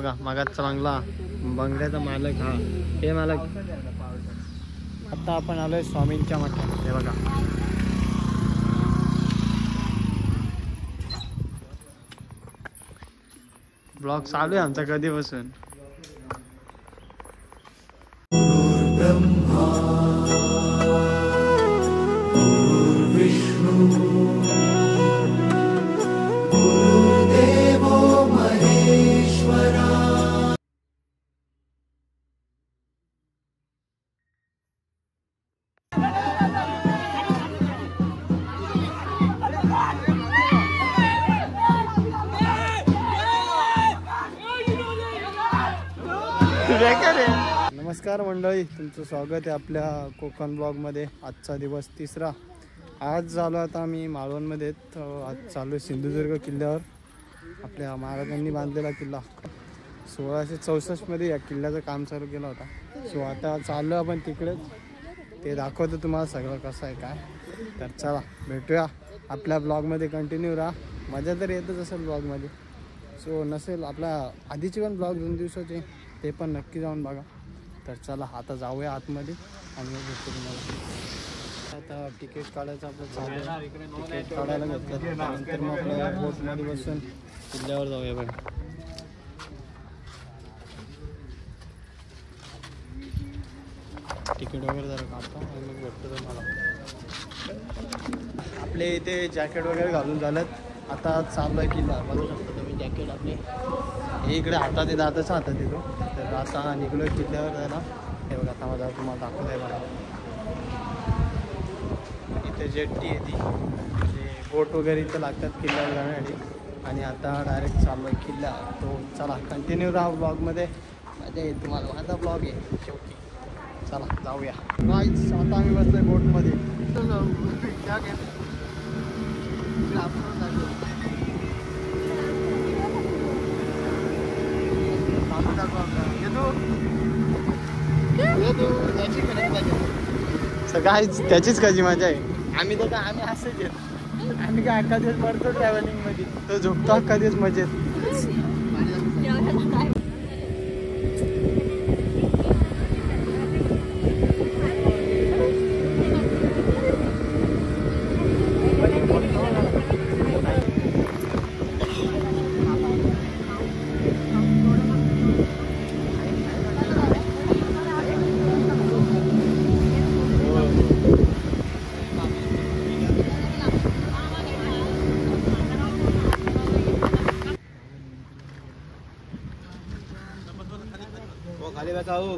बघा मागाचा बंगला, बंगल्याचा मालक हा, हे मालक. आता आपण आलोय स्वामींच्या मठात. हे बघा ब्लॉग चालू आहे आमचा कधीपासून. नमस्कार मंडळी, तुमचं स्वागत आहे आपल्या कोकण ब्लॉगमध्ये. आजचा दिवस तिसरा. आज झालो आता आम्ही मालवणमध्ये. आज चालू आहे सिंधुदुर्ग किल्ल्यावर. आपल्या महाराजांनी बांधलेला किल्ला 1664 मध्ये या किल्ल्याचं काम चालू केलं होता. सो आता चाललो आपण तिकडेच, ते दाखवतो तुम्हाला सगळं कसं आहे काय. तर चला भेटूया आपल्या ब्लॉगमध्ये, कंटिन्यू राहा. मजा तर येतच असेल ब्लॉगमध्ये. सो नसेल आपला आधीचे पण ब्लॉग 2 दिवसाचे, ते पण नक्की जाऊन बघा. तर चला आता जाऊया आतमध्ये आणि मग भेटतो तुम्हाला. आता तिकीट काढायचं आपलं चालू आहे. तिकीट काढायला घेतलं त्यानंतर मग आपल्या बोटमध्ये बसून किल्ल्यावर जाऊया. बघा तिकीट वगैरे जरा काढतो आणि मग भेटतो तुम्हाला. आपले इथे जॅकेट वगैरे घालून झालं. आता चालू आहे किल्ला. बघू शकता तुम्ही जॅकेट आपले हे इकडे हातात येतं, आताचं हातात येतो. तर आता निघलो किल्ल्यावर जायला. हे बघा आता माझा तुम्हाला दाखवत आहे. बघा इथे जेट्टी आहे ती, म्हणजे बोट वगैरे इथं लागतात किल्ल्यावर जाण्यासाठी. आणि आता डायरेक्ट चाललो आहे किल्ला. तो चला कंटिन्यू राहा ब्लॉगमध्ये, मजा येईल तुम्हाला. माझा ब्लॉग आहे शेवटी. चला जाऊया. गाईज आता आम्ही बसलो आहे बोटमध्ये. सगळ्याच त्याचीच कशी मजा आहे. आम्ही तर काय, आम्ही असंच आहेत. आम्ही काय अख्खा दिवस पडतो ट्रॅव्हलिंगमध्ये, तो झोपतो अख्खा दिवस मजेत. खाली बसाओ.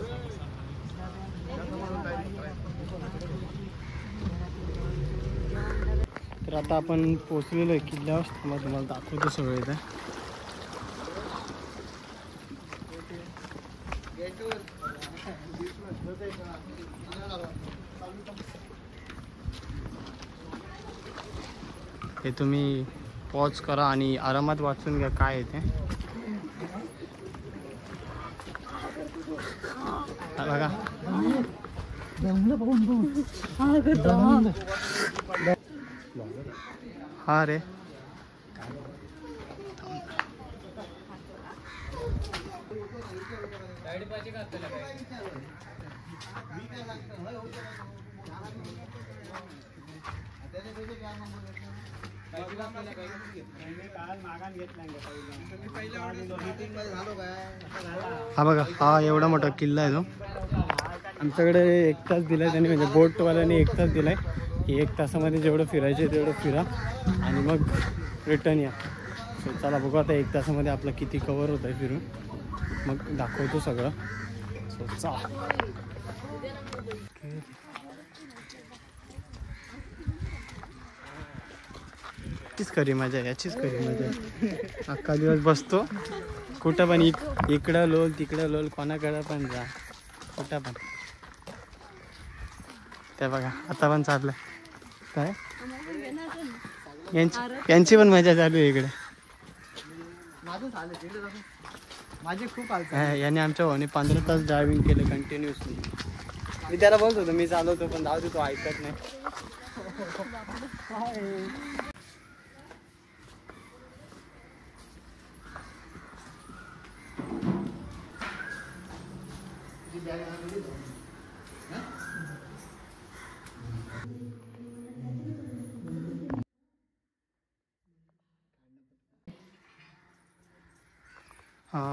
तर आता आपण पोचलेलो आहे किल्ल्यावर. तुम्हाला दाखवतो सगळं इथं. हे तुम्ही पॉज करा आणि आरामात वाचून घ्या काय आहे ते. बघा हा रे, हा बघा हा एवढा मोठा किल्ला आहे. तो आमच्याकडे 1 तास दिलाय त्यांनी, म्हणजे बोटवाल्याने 1 तास दिलाय. 1 तासामध्ये जेवढं फिरायचे तेवढं फिरा आणि मग रिटर्न या. सो चला बघू आता 1 तासामध्ये आपलं किती कवर होत आहे फिरून, मग दाखवतो सगळं. सो चला. याचीच खरी मजा आहे, याचीच खरी मजा आहे. अख्खा दिवस बसतो कुठं पण, इकडं लोल तिकडं लोल, कोणाकडं पण जा, कुठं पण. ते बघा आता पण चाललंय काय, यांची पण मजा चालू आहे इकडे. माझी खूप याने आमच्या भावाने 15 तास ड्रायव्हिंग केले कंटिन्युअसली. मी त्याला बोलत होतो मी चालवतो, पण जाऊ दे तो ऐकत नाही. हा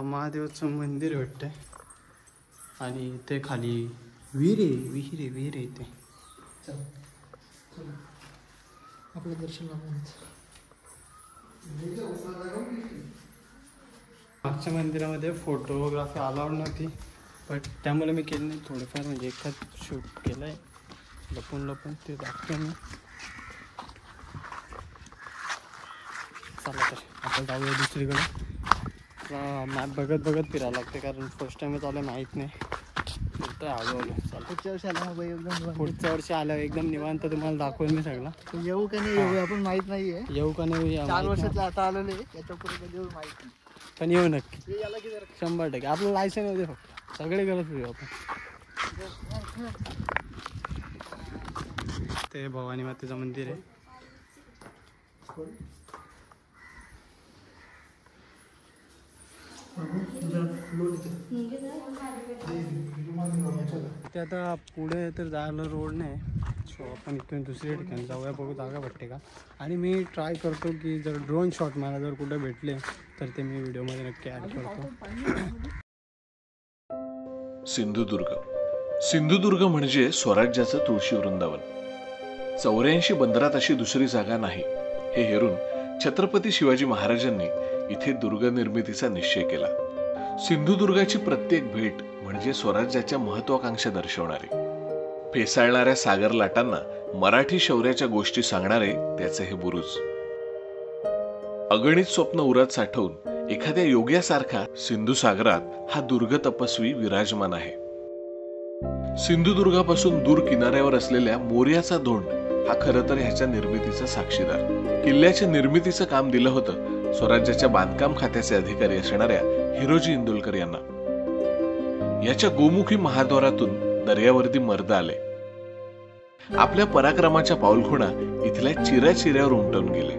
महादेवाचं मंदिर वाटतंय आणि इथे खाली विहीर आहे इथे. आपलं दर्शन मागच्या मंदिरामध्ये फोटोग्राफी अलाउड नव्हती, बट त्यामुळे मी केलं नाही. थोडंफार म्हणजे एखाद शूट केलं आहे लपून ते दाखवतो मी. चला तर आपण जाऊया दुसरीकडे. मॅप बघत फिरायला लागते कारण फर्स्ट टाइमच आलं माहीत नाही. हळूहळू चालतं. पुढच्या वर्षी आलं एकदम निवांत तुम्हाला दाखवेल मी सगळं. येऊ का नाही येऊ आपण माहित नाहीये. येऊ का नाही 4 वर्षातलं आता आलेलं आहे. याच्या पुढे कधी येऊ माहित नाही, पण येऊ नक्की 100%. आपलं लायसन होते फक्त, सगळे करत येऊ आपण. ते भवानी मातेचं मंदिर आहे. ते आता पुढे तर जायला रोड नाही, सो आपण इथून दुसऱ्या ठिकाणी जाऊया, बघू जागा भेटते का. आणि मी ट्राय करतो की जर ड्रोन शॉट मला जर कुठे भेटले तर ते मी व्हिडिओमध्ये नक्की ॲड करतो. सिंधुदुर्ग म्हणजे स्वराज्याचं तुळशी वृंदावन. 84 बंदरात अशी दुसरी जागा नाही हे हेरून छत्रपती शिवाजी महाराजांनी इथे दुर्ग निर्मितीचा निश्चय केला. सिंधुदुर्गाची प्रत्येक भेट म्हणजे स्वराज्याच्या महत्वाकांक्षा दर्शवणारी. फेसाळणाऱ्या सागर लाटांना मराठी शौर्याच्या गोष्टी सांगणारे त्याचे हे बुरुज. अगणित स्वप्न उरात साठवून एखाद्या योग्यासारखा सिंधू सागरात हा दुर्ग तपस्वी विराजमान आहे. सिंधुदुर्गापासून दूर किनाऱ्यावर असलेल्या मोर्याचा धोंड हा खरं तर ह्याच्या निर्मितीचा साक्षीदार. किल्ल्याच्या निर्मितीचं काम दिलं होतं स्वराज्याच्या बांधकाम खात्याचे अधिकारी असणाऱ्या हिरोजी इंदुलकर यांना. याच्या गोमुखी महाद्वारातून दर्यावर्दी मर्द आले. आपल्या पराक्रमाच्या पाऊलखुणा इथल्या चिऱ्यावर उमटून गेले.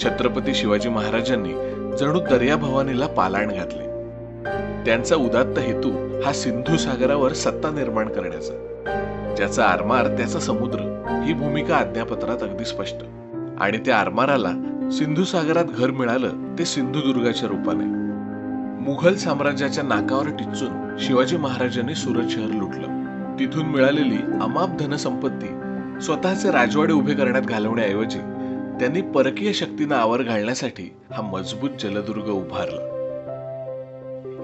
छत्रपती शिवाजी महाराजांनी जणू दर्या भवानीला पालाण घातले. त्यांचा उदात्त हेतू हा सिंधू सागरावर सत्ता निर्माण करण्याचा. ज्याचा आरमार त्याचा समुद्र ही भूमिका अज्ञापत्रात अगदी स्पष्ट. आणि त्या आरमाराला सिंधू सागरात घर मिळालं ते सिंधुदुर्गाच्या रूपाने. मुघल साम्राज्याच्या नाकावर टिच्चून शिवाजी महाराजांनी सुरत शहर लुटलं. तिथून मिळालेली अमाप धनसंपत्ती स्वतःचे राजवाडे उभे करण्यात घालवण्याऐवजी त्यांनी परकीय शक्तींना आवर घालण्यासाठी हा मजबूत जलदुर्ग उभारला.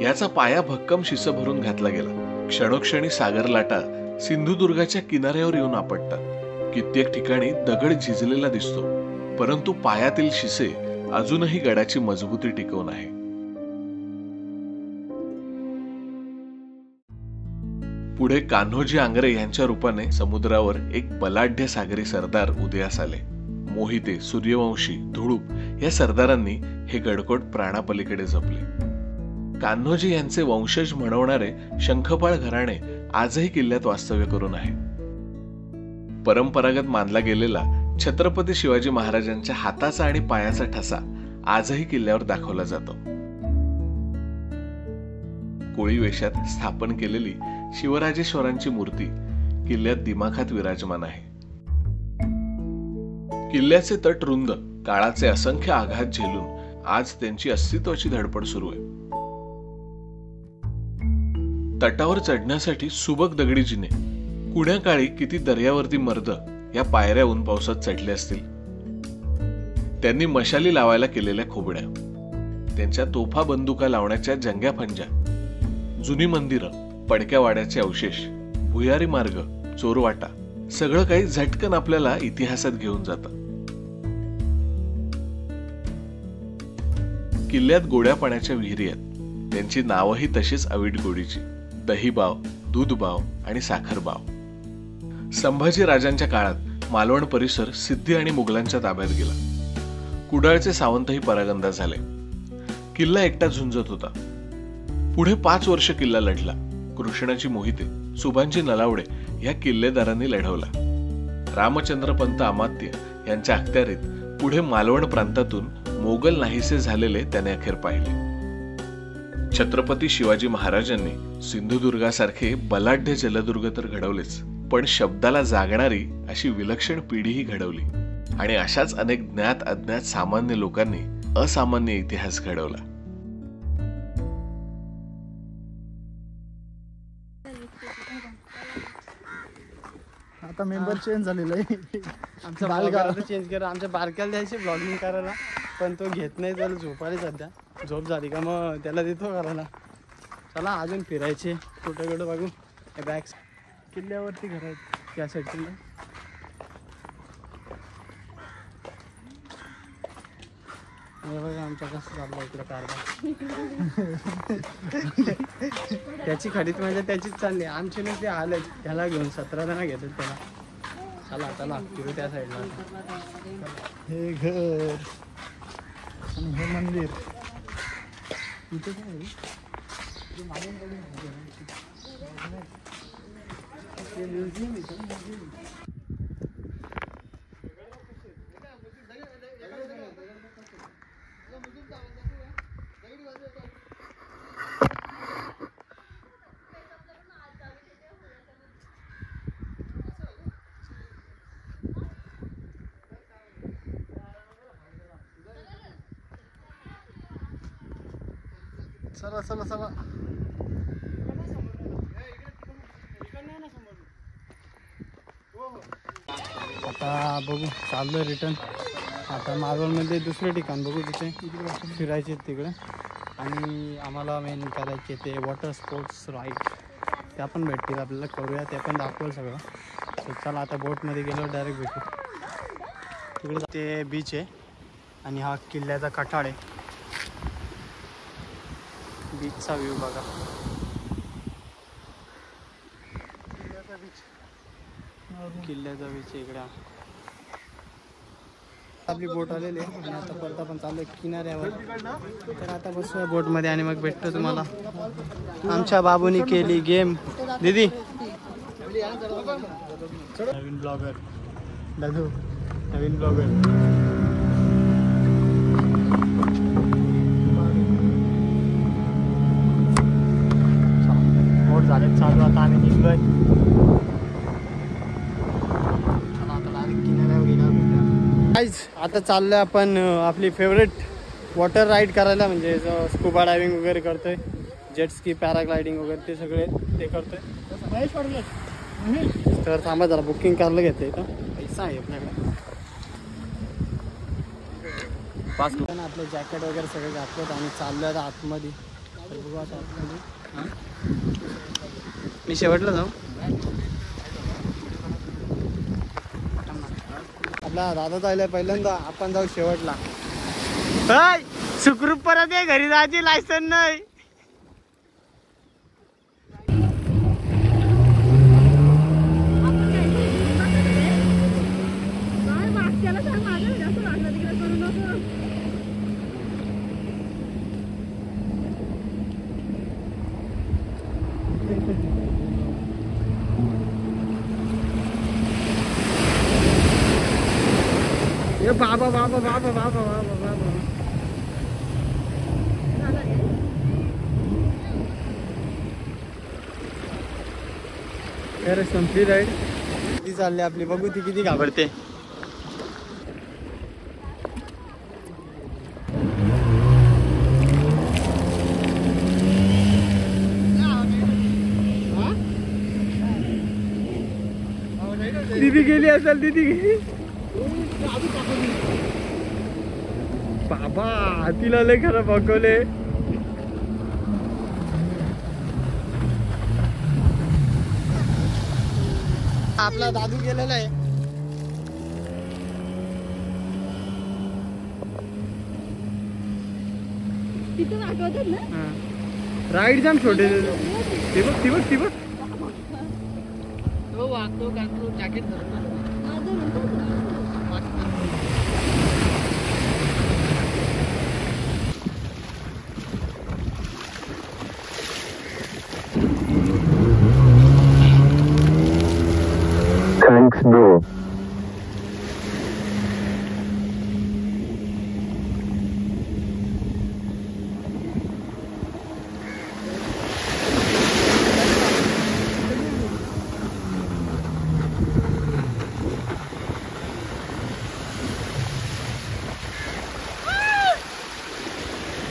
याचा पाया भक्कम शिस भरून घातला गेला. क्षणोक्षणी सागर लाटा सिंधुदुर्गाच्या किनाऱ्यावर येऊन आपटतात. कित्येक ठिकाणी दगड झिजलेला दिसतो, परंतु पायातील शिसे अजूनही गडाची मजबूती टिकवून आहे. पुढे कान्होजी आंग्रे यांच्या रूपाने समुद्रावर एक बलाढ्य सागरी सरदार उदयास आले. मोहिते, सूर्यवंशी, धुळूप या सरदारांनी हे गडकोट प्राणापलीकडे जपले. कान्होजी यांचे वंशज म्हणवणारे शंखपाळ घराणे आजही किल्ल्यात वास्तव्य करून आहे. परंपरागत मानला गेलेला छत्रपती शिवाजी महाराजांच्या हाताचा आणि पायाचा ठसा आजही किल्ल्यावर दाखवला जातो. कोळी वेशात स्थापन केलेली शिवराजेश्वरांची मूर्ती किल्ल्यात दिमाखात विराजमान आहे. किल्ल्याचे तट रुंद, काळाचे असंख्य आघात झेलून आज त्यांची अस्तित्वाची धडपड सुरू आहे. तटावर चढण्यासाठी सुबक दगडी जिने, कुण्या काळी किती दर्यावरती मर्द या पायऱ्या ऊन पावसात चढले असतील. त्यांनी मशाली लावायला केलेल्या खोबड्या, त्यांच्या तोफा बंदुका लावण्याच्या जंग्या फंजा, जुनी मंदिरं, पडक्या वाड्याचे अवशेष, भुयारी मार्ग, चोरवाटा सगळं काही झटकन आपल्याला इतिहासात घेऊन जातं. किल्ल्यात गोड्या पाण्याच्या विहिरी आहेत. त्यांची नावही तशीच अवीट गोडीची. दहीबाव, दूधबाव आणि साखरबाव. संभाजी राजांच्या काळात मालवण परिसर सिद्धी आणि मुघलांच्या ताब्यात गेला. कुडाळचे सावंतही परागंदा झाले. किल्ला एकटा झुंजत होता. पुढे 5 वर्ष किल्ला लढला. कृष्णाजी मोहिते, सुभानजी नलावडे या किल्लेदारांनी लढवला. रामचंद्र पंत अमात्य यांच्या अखत्यारीत पुढे मालवण प्रांतातून मोगल नाहीसे झालेले त्याने अखेर पाहिले. छत्रपती शिवाजी महाराजांनी सिंधुदुर्गासारखे बलाढ्य जलदुर्ग तर घडवलेच, पण शब्दाला जागणारी अशी विलक्षण पिढीही घडवली आणि अशाच अनेक ज्ञात अज्ञात सामान्य लोकांनी असामान्य इतिहास घडवला. आता मेंबर चेंज झालेला आहे. आमचा बालगाव चेंज करा. आमच्या बारक्याला द्यायचे ब्लॉगिंग करायला, पण तो घेत नाही. त्याला झोपायला सध्या. झोप झाली का मग त्याला देतो करायला. चला अजून फिरायचे कुठं कुठं बघू. बॅग किल्ल्यावरती घर आहेत या साईडला. हे बघा आमच्या कसं चाललं इकडे कारभार. त्याची खरीद म्हणजे त्याचीच चालली. आमची नुसते आले त्याला घेऊन 17 जण घेतात त्याला. चला चला फिरू त्या साईडला. हे घर आणि हे मंदिर. इथे काय आहे? चला चला चला. आता बघू चाललोय रिटर्न. आता मालवणमध्ये दुसरे ठिकाण बघू तिथे फिरायचे तिकडे. आणि आम्हाला मेन करायचे ते वॉटर स्पोर्ट्स राईड. त्या पण भेटतील आपल्याला. करूया ते पण दाखवलं सगळं. तर चला आता बोटमध्ये गेलो डायरेक्ट भेटू. तिकडे ते बीच आहे आणि हा किल्ल्याचा कठाड आहे. बीचचा व्ह्यू बघा. किल्ल्याचा बीच इकडे. आपली बोट आलेली आहे आणि आता परत आपण चालू आहे किनाऱ्यावर. तर आता बसूया बोटमध्ये आणि मग भेटतो तुम्हाला. आमच्या बाबूनी केली गेम. दीदी नवीन ब्लॉगर दादू. नवीन ब्लॉगर. झाले चालू. आता आम्ही निघलोय. आता चाललोय आपण आपली फेवरेट वॉटर राईड करायला. म्हणजे स्कुबा डायव्हिंग वगैरे करतोय. जेट स्की, पॅराग्लायडिंग वगैरे ते सगळे ते करतोय. तर थांबा जरा बुकिंग करायला घेते. इथं पैसा आहे आपल्याकडे. आपले जॅकेट वगैरे सगळे घातलेत आणि चाललोय आता आतमध्ये. तर बघू आता आतमध्ये. मी शेवटला जाऊ. आपला दादा जायला पहिल्यांदा. आपण जाऊ शेवटला. सुखरूप परत आहे. घरी जायची लायसन नाही. बाबा बाबा बाबा बाबा बाबा बाबा. अरे संपली राईड. किती चालली आपली बघू. ती किती घाबरते. दीदी गेली असेल. दीदी गेली. बाबा तिला लय खरं बघवले. आपला दादू गेलेला आहे. राईड जाम छोटे. ते बघ ती बघ ती बघ. Jacket Thanks, bro.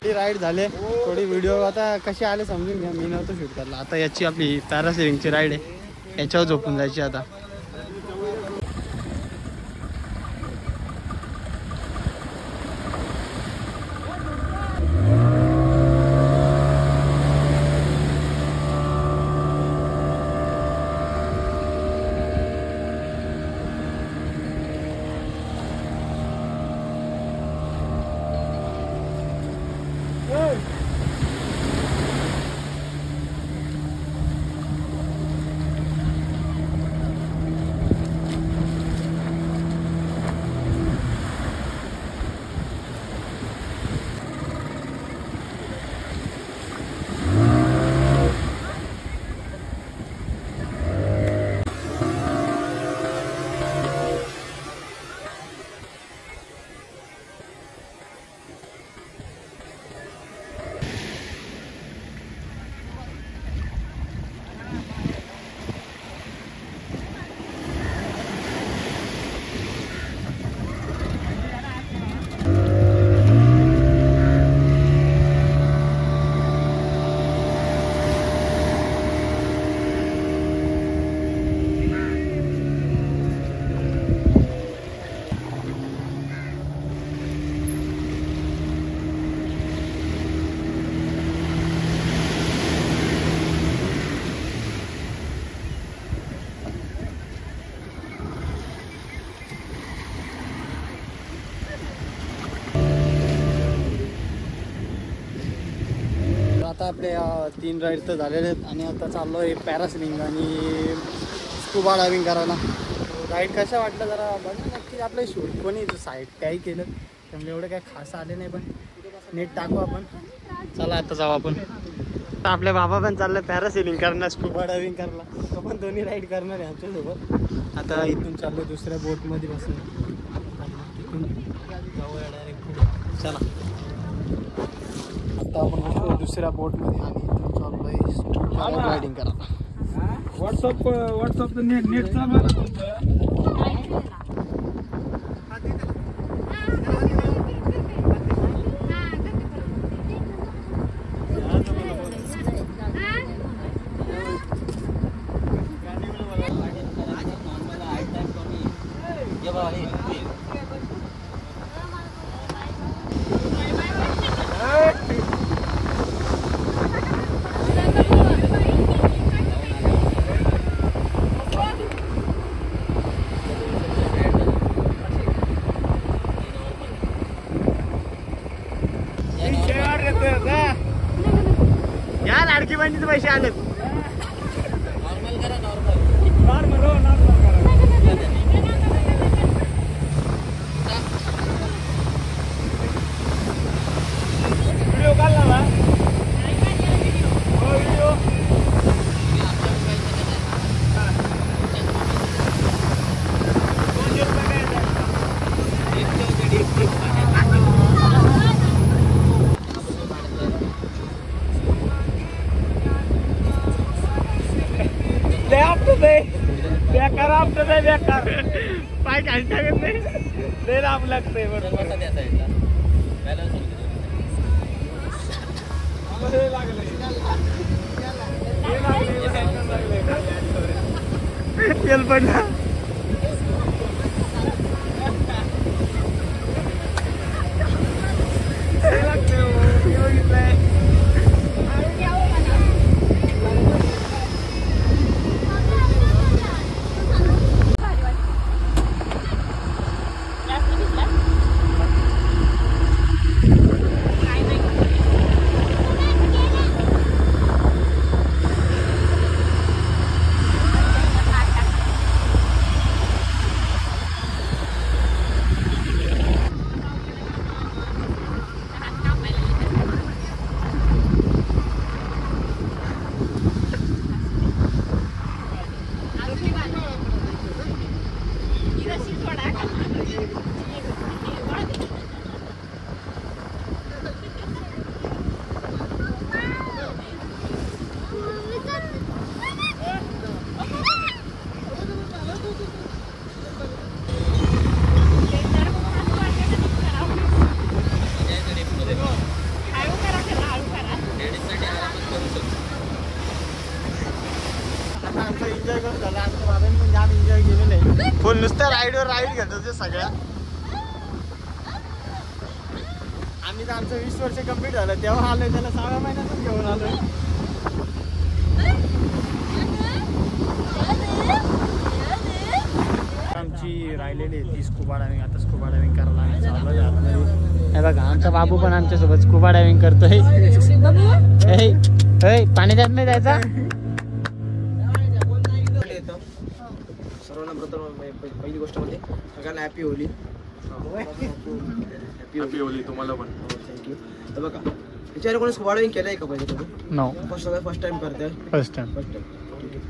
छोटी राईड झाले. थोडी व्हिडिओ आता कशी आले समजून घ्या. मी नव्हतं शूट करला. आता याची आपली पॅरासेलिंगची राईड आहे. याच्यावर झोपून जायची आता. आता आपले 3 राईड तर झालेले आहेत आणि आता चाललो आहे पॅरासेलिंग आणि स्कुबा डायव्हिंग करायला. राईड कशा वाटलं जरा बघा नक्की. आपलं शूट कोणी साईड काही केलं त्यामुळे एवढं काही खास आले नाही पण नेट टाकू आपण. चला आता जाऊ आपण. आता आपले बाबा पण चाललं पॅरासेलिंग करणार स्कुबा डायव्हिंग करायला. तो पण दोन्ही राईड करणार आहे आमच्यासोबत. आता इथून चाललो दुसऱ्या बोटमध्ये बसून तिथून जाऊया डायरेक्ट. चला आता आपण बसलो दुसऱ्या बोटमध्ये आणि इथून चाललोय रायडिंग करायला. व्हॉट्सअप नेट चालू या लाडकी बहिणीचे पैसे आलेत. पाय घाल टाकत नाही लांब लागतंय बरोबर. तेल पडला. नुसत्या राईडवर राईड घेतो ते सगळ्या. आम्ही तर आमचं 20 वर्ष कंप्लीट झालं तेव्हा आलोय, त्याला 6 महिन्यातच घेऊन आलोय. आमची राहिलेली आहे ती स्कुबा डायव्हिंग. आता स्कुबा डायव्हिंग करायला आम्ही चाललोय आतमध्ये. हे बघा आमचा बाबू पण आमच्यासोबत स्कुबा डायव्हिंग करतोय. पाण्यात नाही जायचा. सर्वांना प्रथम पहिली गोष्ट म्हणजे सगळ्यांना हॅपी होली. हॅपी होली तुम्हाला पण. थँक्यू. तर बघा याच्यावर कोणी स्कुबा डायव्हिंग केलं आहे का पाहिजे तुम्ही? नो, फर्स्ट टाइम करताय? First time.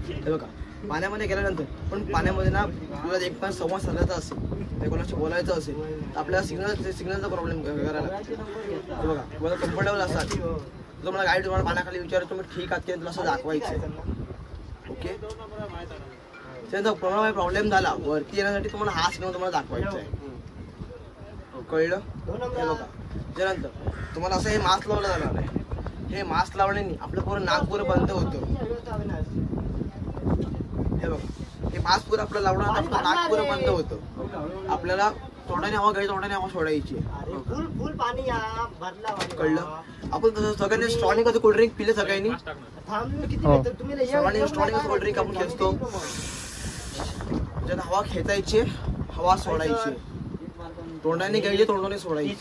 हे बघा पाण्यामध्ये गेल्यानंतर पण पाण्यामध्ये ना तुला एक पण संवाद साधायचा असेल, ते कोणाशी बोलायचं असेल तर आपल्याला सिग्नलचा प्रॉब्लेम करायला लागतो. तर बघा तुम्हाला कम्फर्टेबल असाल तर तुम्हाला गाईड तुम्हाला पाण्याखाली विचारतो तुम्ही ठीक आहात की तुला असं दाखवायचं आहे. ओके. त्यानंतर कोणाला प्रॉब्लेम झाला वरती येण्यासाठी तुम्हाला हा सिग्नल तुम्हाला दाखवायचा आहे. कळलं? हे बघा त्यानंतर तुम्हाला असं हे मास्क लावलं जाणार आहे. हे मास्क लावण्याने आपलं पूर्ण नागपूर बंद होतं. हे बघा हे मास्क पुरं आपलं लावणार आपलं नागपूर बंद होतं. आपल्याला तोंडाने हवा घ्यायची, तोंडाने हवा सोडायची. कळलं? आपण तसं सगळ्यांनी स्ट्रॉनिंग कसं कोल्ड्रिंक पिले सगळ्यांनी स्ट्रॉनिंग कोल्ड्रिंक आपण घेतो. ज्यात हवा खेचायची, हवा सोडायची, तोंडाने घ्यायची, तोंडाने सोडायची.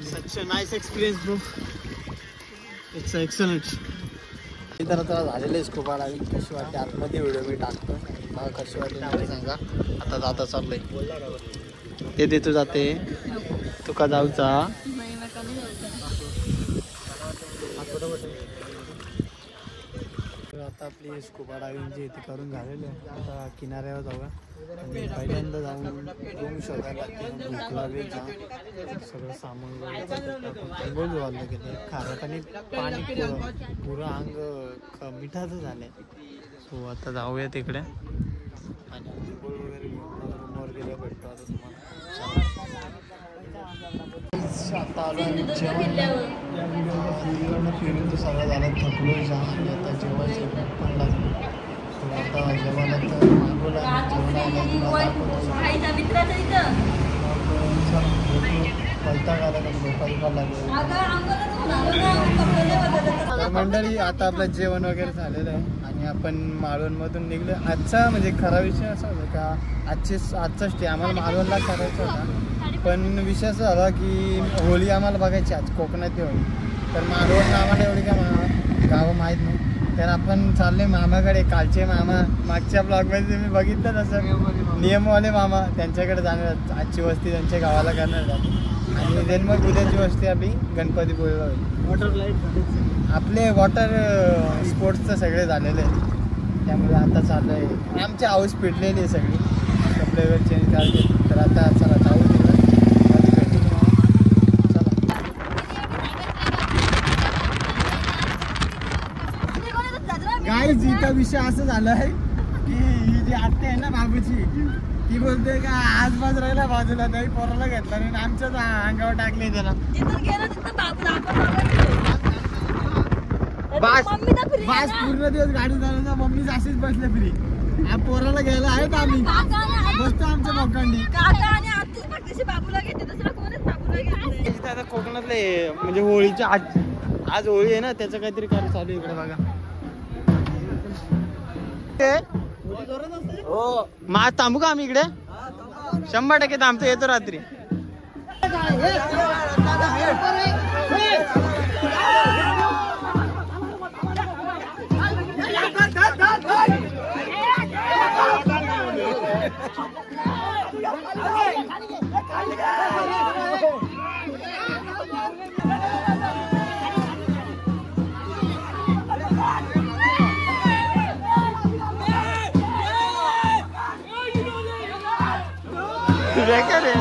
Such a nice experience, bro. It's excellent. इतर आता झालेलं आहे स्कुबा डायव्हिंग. कशी वाटते आतमध्ये व्हिडिओ मी टाकतो. मला कशी वाटते मला सांगा. आता जाता चाललंय ते देतो जाते तुका जाऊचा. आता आपली स्कुबा डायव्हिंग जी ती करून झालेली आहे. आता किनाऱ्यावर जाऊया आणि पहिल्यांदा जाऊन रूम शोधायला लागते. भूक लागेल जा सगळं सामान अंघोळ धुवायला गेलं. खारट आणि पाणी पुरं अंग मिठाचं झालं. सो आता जाऊया तिकडे आणि अंघोळ वगैरे रूमवर गेलं भेटतो आता तुम्हाला. आता आलो आणि जेवण फिरून तर सगळं झालं. थकलो जा आणि आता जेवायचं पण लागलं. आता जेवायला तर मागवलं आणि वैताग आला तर झोपायला लागलं. तर मंडळी आता आपलं जेवण वगैरे झालेलं आहे आणि आपण मालवणमधून निघलो. आजचा म्हणजे खरा विषय असा होता का आजचा स्टे आम्हाला मालवणला करायचा होता, पण विषय असा झाला की होळी आम्हाला बघायची आज कोकणातली होळी. तर मालवणला आम्हाला एवढी काय गावं माहीत नाही, तर आपण चालले मामाकडे. कालचे मामा मागच्या ब्लॉगमध्ये तुम्ही बघितलं तसं नियमवाले मामा, त्यांच्याकडे जाणार. आजची वस्ती त्यांच्या गावाला करणार आणि देन मग उद्याची वस्ती आपली गणपतीपुळेला होईल. आपले वॉटर स्पोर्ट्सचं सगळे झालेले आहे, त्यामुळे आता चाललं आहे. आमची हाऊस पिटलेली आहे सगळी, कपडे वगैरे चेंज करायचे. तर आता चला जाऊ तिकडं. गाईज इथं विषय असं झाला आहे की ही जी आत्या आहे ना बाबूची, ती बोलते का आज बाज राहिला बाजूला नाही पोराला घेतला आणि आमच्याच अंगावर टाकले त्याला. बास पूर्ण दिवस गाडी चालवता मम्मी अशीच बसले फ्री. पोराला घ्यायला आहेत आम्ही बसतो आमच्या मोकांनी. आता कोकणातले म्हणजे होळीच्या आज होळी आहे ना, त्याचं काहीतरी कार्य चालू आहे इकडे बघा. हो मा थांबू का आम्ही इकडे? 100% थांबतो, येतो रात्री. बेकार आहे.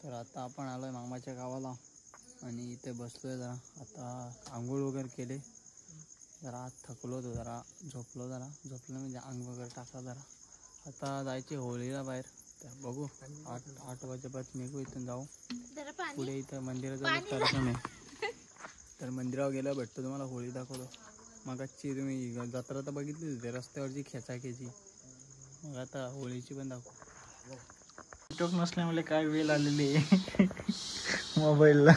तर आता आपण आलोय मामाच्या गावाला आणि इथे बसलोय जरा. आता आंघोळ वगैरे केले, जरा आज थकलो होतो, जरा झोपलो म्हणजे अंग वगैरे टाकला जरा. आता जायचे होळीला बाहेर, तर बघू 8 वाजेपर्यंत निघू इथून, जाऊ पुढे. इथं मंदिराचा कार्यक्रम आहे, तर मंदिरावर गेल्यावर भेटतो तुम्हाला, होळी दाखवतो. मग आजची तुम्ही जत्रा तर बघितली होती रस्त्यावरची खेचाखेची, मग आता होळीची पण दाखवू. नेटवर्क नसल्यामुळे काय वेळ आलेली आहे मोबाईलला.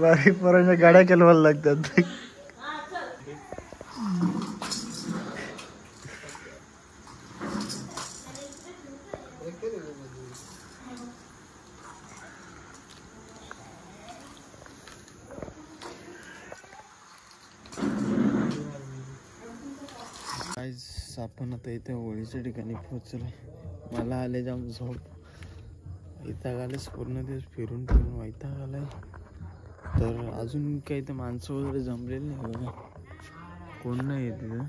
बारीक पोरांच्या गाड्या केलवायला लागतात. आपण आता इथे होळीच्या ठिकाणी पोहोचलो. मला आले जाम झोप, वैताग आलेच, पूर्ण दिवस फिरून वैताग आलाय. तर अजून काही ते माणसं वगैरे जमलेली नाही बघा, कोण नाही आहे तिथं.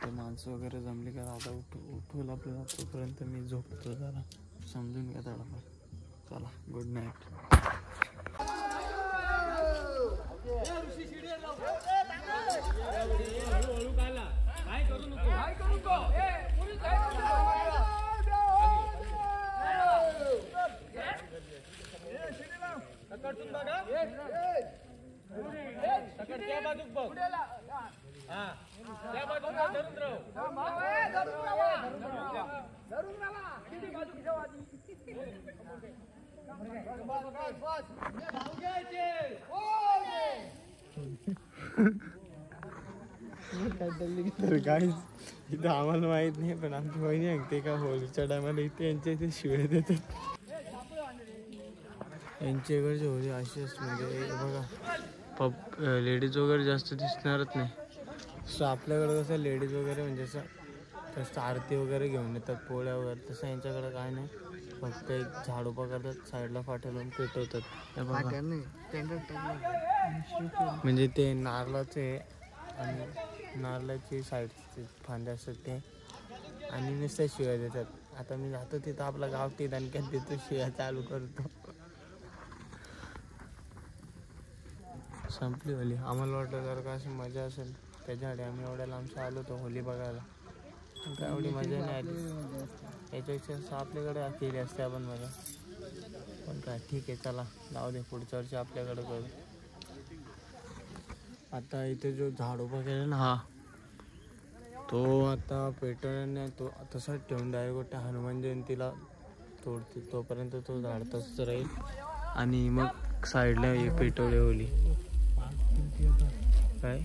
ते माणसं वगैरे जमली का आता उठवलं आपल्याला, तोपर्यंत मी झोपतो जरा, समजून घ्या थोडंफार. चला गुड नाईट. तर गाईज इथं आम्हाला माहित नाही, पण आमची बहिणी ऐकते का होळीच्या टायमाला इथे यांच्या इथे शिळे देतात. यांच्या इकडची होळी अशी असते म्हणजे बघा, लेडीज वगैरे जास्त दिसणारच नाही. सो आपल्याकडे कसं लेडीज वगैरे म्हणजे असं आरती वगैरे घेऊन येतात पोळ्या वगैरे, तसं यांच्याकडे काय नाही, फक्त एक झाडू पकडतात, साईडला फाट्या लावून पेटवतात. म्हणजे ते नारळाचे आणि नारळाची साईडचे फांद्या असतात ते, आणि नुसत्या शिव्या देतात. आता मी जातो तिथं आपला गावठी दणक्यात देतो, शिव्या चालू करतो. संपली होली. आम्हाला वाटलं जर का अशी मजा असेल त्याच्यासाठी आम्ही एवढ्या लांबच्या आलो होतो होली बघायला. काय एवढी मजा नाही आली. याच्यापेक्षा आपल्याकडे केली असते आपण मजा. पण काय ठीक आहे, चला जाऊ दे, पुढच्या वर्षी आपल्याकडे करू. आता इथे जो झाड उभा केला ना हा, तो आता पेटवण्याने तो तसाच ठेवून डायरेक्ट हनुमान जयंतीला तोडतील. तोपर्यंत तो झाड तसंच राहील आणि मग साईडला हे पेटवले होली काय.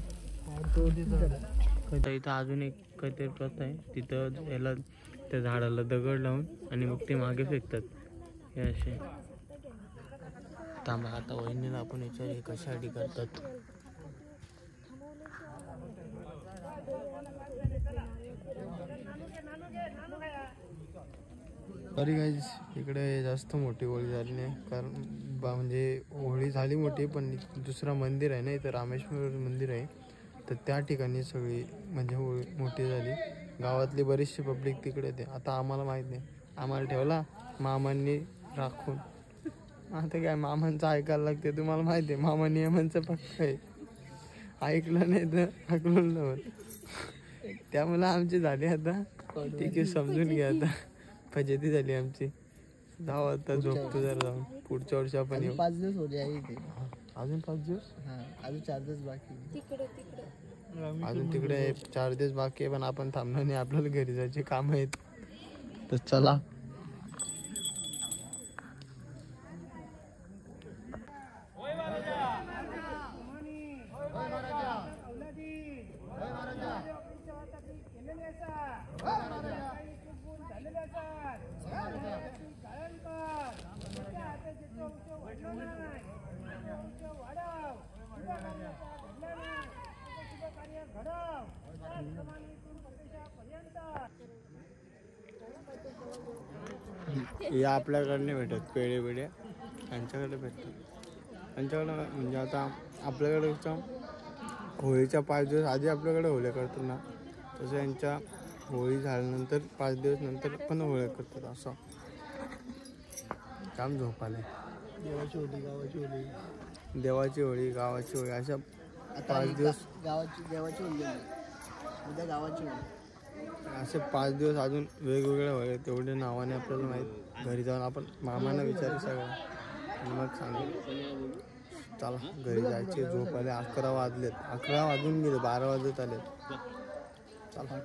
इथं अजून एक काहीतरी प्रथा आहे, तिथं याला त्या झाडाला दगड लावून आणि मग ते मागे फेकतात हे असे. थांबा आता वहिनीला आपण याच्यावर हे कशासाठी करतात. तरी काही इकडे जास्त मोठी होळी झाली नाही, कारण म्हणजे होळी झाली मोठी, पण दुसरा मंदिर आहे ना इथं, रामेश्वर मंदिर आहे, तर त्या ठिकाणी सगळी म्हणजे होळी मोठी झाली. गावातली बरीचशी पब्लिक तिकडे येते. आता आम्हाला माहीत नाही, आम्हाला ठेवला मामांनी राखून. आता काय मामांचं ऐकायला लागते, तुम्हाला माहिती आहे मामा नियमांचं पक्का आहे. ऐकलं नाही तर ऐकलं नव्हतं. त्यामुळे आमची झाली आता ठीक आहे, समजून घ्या. आता फजिती झाली आमची. जाऊ आता झोपतो जरा जाऊन. पुढच्या वर्षी आपण येऊ. 5 दिवस होते आहे इथे. अजून 5 दिवस? अजून 4 दिवस बाकी. अजून तिकडे 4 दिवस बाकी आहे, पण आपण थांबणार नाही, आपल्याला घरी जायचे काम आहेत. तर चला. या आपल्याकडे नाही भेटत पेढे बिडे, त्यांच्याकडे भेटतात. त्यांच्याकडे म्हणजे आता आपल्याकडे कसं होळीच्या 5 दिवस आधी आपल्याकडे होळ्या करतात ना, तसं यांच्या होळी झाल्यानंतर 5 दिवस नंतर पण होळ्या करतात. असं काम झोप आले. देवाची होळी, गावाची होळी, देवाची होळी, गावाची होळी, अशा 5 दिवस. गावाची देवाची होळी, उद्या गावाची होळी, असे 5 दिवस अजून वेगवेगळ्या होळ्या. तेवढे नावाने आपल्याला माहीत. घरी जाऊन आपण मामांना विचारू सगळं आणि मग सांगू. चला घरी जायचे, झोप आले. 11 वाजलेत, 11 वाजून गेले, 12 वाजत आलेत. चला.